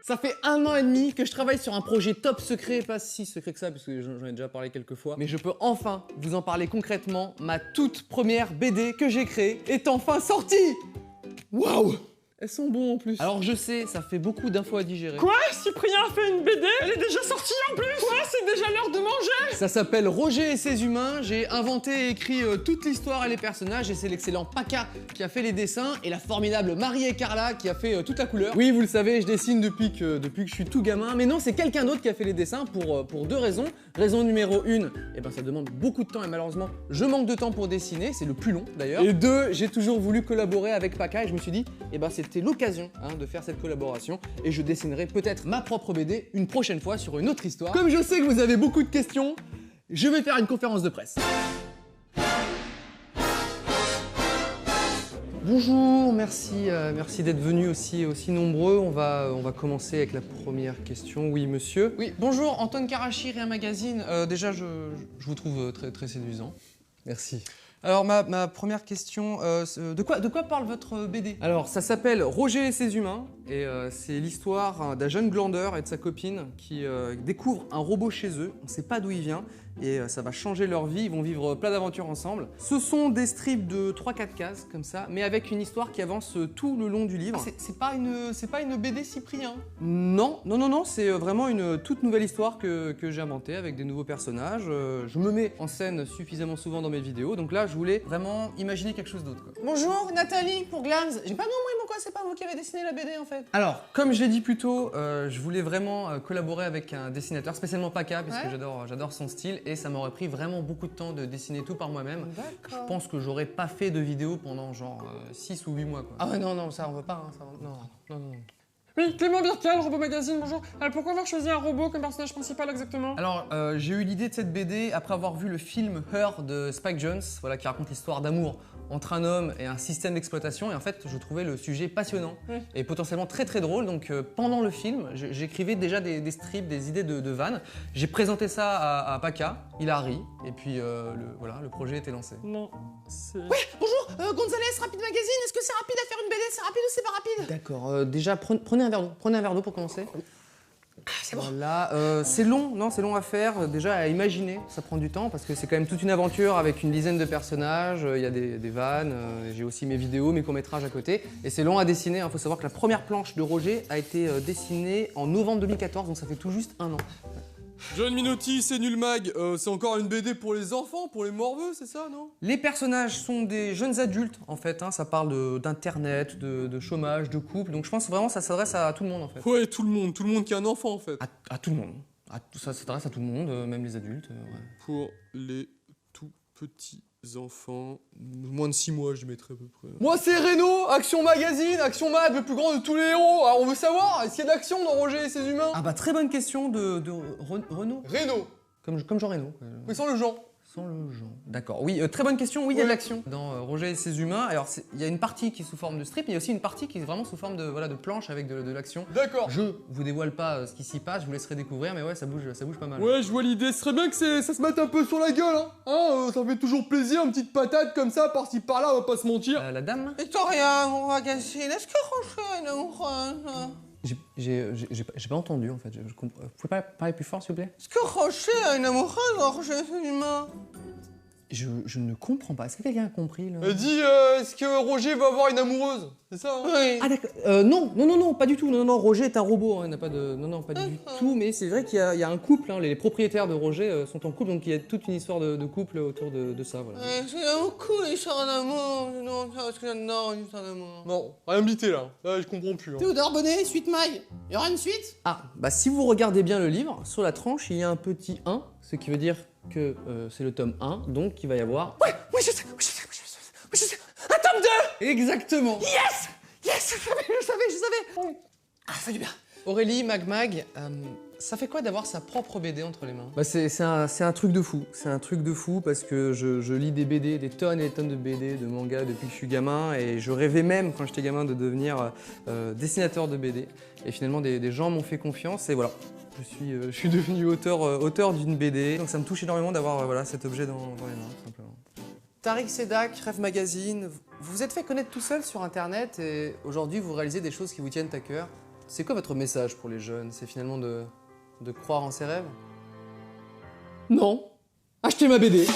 Ça fait 1 an et demi que je travaille sur un projet top secret, pas si secret que ça, parce que j'en ai déjà parlé quelques fois. Mais je peux enfin vous en parler concrètement. Ma toute première BD que j'ai créée est enfin sortie. Waouh! Elles sont bonnes en plus. Alors je sais, ça fait beaucoup d'infos à digérer. Quoi? Cyprien a fait une BD? Elle est déjà sortie en plus? Quoi? C'est déjà l'heure de manger? Ça s'appelle Roger et ses humains. J'ai inventé et écrit toute l'histoire et les personnages. Et c'est l'excellent Paca qui a fait les dessins. Et la formidable Marie et Carla qui a fait toute la couleur. Oui, vous le savez, je dessine depuis que je suis tout gamin. Mais non, c'est quelqu'un d'autre qui a fait les dessins pour 2 raisons. Raison numéro 1, eh ben, ça demande beaucoup de temps. Et malheureusement, je manque de temps pour dessiner. C'est le plus long d'ailleurs. Et 2, j'ai toujours voulu collaborer avec Paca. Et je me suis dit, eh ben, c'était l'occasion de faire cette collaboration. Et je dessinerai peut-être ma propre BD une prochaine fois sur une autre histoire. Comme je sais que vous avez beaucoup de questions, je vais faire une conférence de presse. Bonjour, merci d'être venus aussi nombreux. On va commencer avec la première question. Oui, monsieur. Oui, bonjour, Antoine Karachi, Rien Magazine. Déjà, je vous trouve très séduisant. Merci. Alors, ma première question, de quoi parle votre BD? Alors, ça s'appelle Roger et ses humains, et c'est l'histoire d'un jeune glandeur et de sa copine qui découvrent un robot chez eux. On ne sait pas d'où il vient, et ça va changer leur vie. Ils vont vivre plein d'aventures ensemble. Ce sont des strips de 3-4 cases, comme ça, mais avec une histoire qui avance tout le long du livre. Ah, c'est pas une BD Cyprien? Non, c'est vraiment une toute nouvelle histoire que j'ai inventée avec des nouveaux personnages. Je me mets en scène suffisamment souvent dans mes vidéos, donc là, je voulais vraiment imaginer quelque chose d'autre. Bonjour, Nathalie pour Glams. J'ai pas compris pourquoi c'est pas vous qui avez dessiné la BD en fait. Alors, comme je l'ai dit plus tôt, je voulais vraiment collaborer avec un dessinateur, spécialement Paca, parce que j'adore son style, et ça m'aurait pris vraiment beaucoup de temps de dessiner tout par moi-même. Je pense que j'aurais pas fait de vidéo pendant genre 6 ou 8 mois quoi. Ah ouais, non, ça on veut pas, hein, ça, non. Oui, Clément Bircal, Robot Magazine, bonjour. Alors pourquoi avoir choisi un robot comme personnage principal exactement? Alors, j'ai eu l'idée de cette BD après avoir vu le film Her de Spike Jonze, voilà, qui raconte l'histoire d'amour entre un homme et un système d'exploitation. Et en fait, je trouvais le sujet passionnant et potentiellement très drôle. Donc, pendant le film, j'écrivais déjà des strips, des idées de vannes. J'ai présenté ça à Paca, il a ri, et puis le projet était lancé. Non, c'est... Oui, bonjour, Gonzalez, Rapide Magazine, est-ce que c'est rapide à faire une BD? C'est rapide ou c'est pas rapide? D'accord, déjà, prenez un verre d'eau pour commencer. Ah, c'est bon. Voilà, c'est long à faire, déjà à imaginer, ça prend du temps parce que c'est quand même toute une aventure avec une dizaine de personnages, il y a des vannes, j'ai aussi mes vidéos, mes courts-métrages à côté, et c'est long à dessiner, il faut savoir que la première planche de Roger a été dessinée en novembre 2014, donc ça fait tout juste 1 an. John Minotti, c'est Nul Mag, c'est encore une BD pour les enfants, pour les morveux, c'est ça, non? Les personnages sont des jeunes adultes, en fait, ça parle d'internet, de chômage, de couple, donc je pense vraiment que ça s'adresse à tout le monde, en fait. Ouais, tout le monde qui a un enfant, en fait. À tout le monde. Ça s'adresse à tout le monde, même les adultes. Ouais. Pour les tout petits enfants, moins de 6 mois, je mettrais à peu près. Moi, c'est Reno, Action Magazine, Action Mag, le plus grand de tous les héros. Alors, on veut savoir, est-ce qu'il y a de l'action dans Roger et ses humains? Ah bah, très bonne question de Renaud. Reno. Comme Jean Reno. Mais sans le Jean. Sans le Jean. D'accord. Oui, très bonne question. Oui, il y a de l'action dans Roger et ses humains. Alors, il y a une partie qui est sous forme de strip, mais il y a aussi une partie qui est vraiment sous forme de planche avec de l'action. D'accord. Je vous dévoile pas ce qui s'y passe, je vous laisserai découvrir, mais ouais, ça bouge pas mal. Ouais, je vois l'idée. Ce serait bien que ça se mette un peu sur la gueule, hein. Ça fait toujours plaisir, une petite patate comme ça, par-ci par-là, on va pas se mentir. La dame? Victoria, mon magazine, est-ce que Roger est amoureuse? J'ai pas entendu en fait. Vous pouvez pas parler plus fort s'il vous plaît? Est-ce que Roger a une amoureuse, Roger c'est humain? Je ne comprends pas. Est-ce que quelqu'un a compris là? Elle dit, est-ce que Roger va avoir une amoureuse? C'est ça, hein? Oui. Ah d'accord. Non, pas du tout. Non, Roger est un robot. Il n'a pas de. Non, pas du tout. Mais c'est vrai qu'il y a un couple. Les propriétaires de Roger sont en couple, donc il y a toute une histoire de couple autour de ça. Voilà. J'aime beaucoup l'histoire d'amour. Non, parce que j'adore l'histoire d'amour. Non, rien bité là. Là, je comprends plus. Hein. Théodore Bonnet, suite maille. Il y aura une suite? Ah, bah si vous regardez bien le livre, sur la tranche, il y a un petit 1, ce qui veut dire que c'est le tome 1, donc il va y avoir... Oui, je sais. Un tome 2! Exactement! Yes, je savais. Ah, ça fait du bien. Aurélie, Mag, ça fait quoi d'avoir sa propre BD entre les mains? Bah c'est un truc de fou. C'est un truc de fou parce que je lis des BD, des tonnes et des tonnes de BD, de mangas depuis que je suis gamin, et je rêvais même quand j'étais gamin de devenir dessinateur de BD. Et finalement des gens m'ont fait confiance et voilà. Je suis devenu auteur d'une BD, donc ça me touche énormément d'avoir cet objet dans les mains, tout simplement. Tariq Sedak, Rêve Magazine, vous vous êtes fait connaître tout seul sur internet et aujourd'hui vous réalisez des choses qui vous tiennent à cœur. C'est quoi votre message pour les jeunes? C'est finalement de croire en ses rêves? Non. Achetez ma BD.